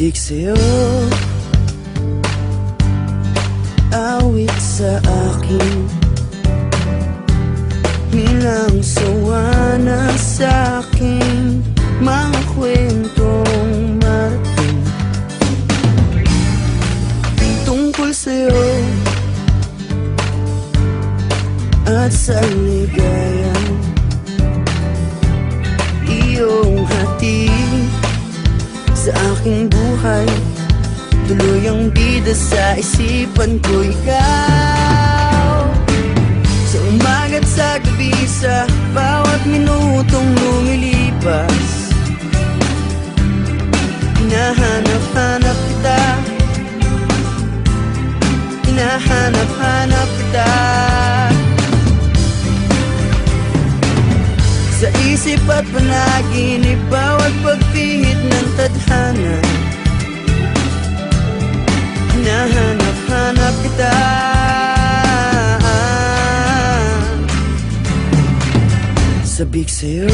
Sabik sa'yo, awit sa akin, nilang sawa na sa'king mga kwentong marating tungkol sa'yo at sa ligayang iyong hatid sa aking buhay. Tuluyang bida sa isipan ko ikaw, sa umaga't sa gabi, sa bawat minutong lumilipas. Hinahanap-hanap kita, hinahanap-hanap kita, sa isip at panaginip, bawat pagpihit ng tadhana. Hinahanap-hanap kita, sabik sa'yo,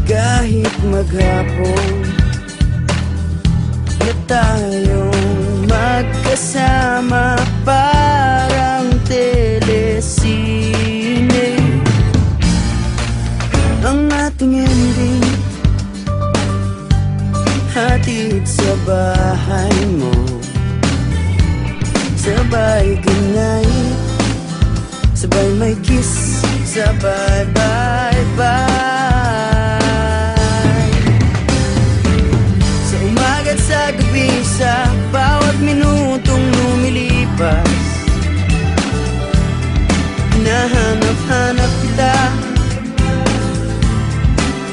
kahit maghapon na tayong magkasama, parang telesine ang ating ending. Hatid sa bahay mo, sabay ginay, sabay may kiss, sabay bye-bye. Sa umaga't sa gabi, sa bawat minutong lumilipas, hinahanap-hanap kita,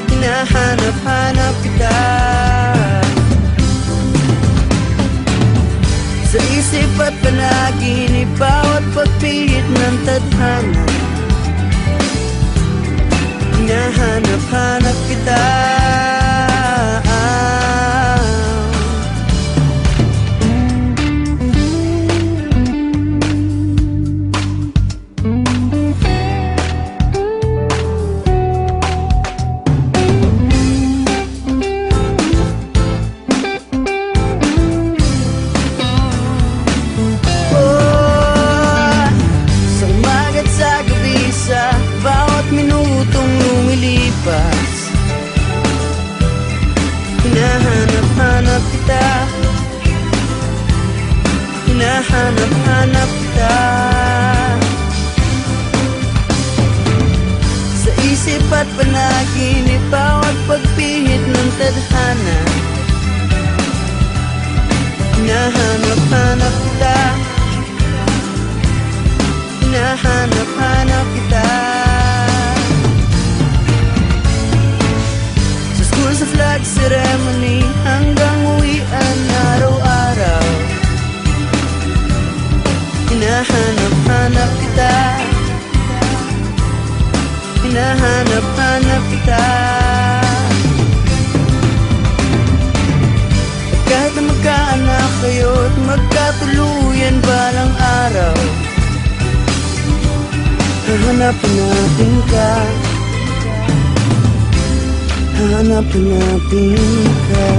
hinahanap-hanap kita, sa isip at panaginip, bawat pagpihit ng tadhana. Hinahanap-hanap kita, hinahanap-hanap kita, hinahanap-hanap kita, sa isip at panaginip, bawat pagpihit ng tadhana. Hinahanap-hanap kita, hinahanap-hanap kita, sa flag ceremony hanggang uwian araw-araw. Hinahanap-hanap kita, hinahanap-hanap kita, at kahit na magkaanak kayo at magkatuluyan balang araw, hahanap-hanapin ka, hahanap-hanapin ka.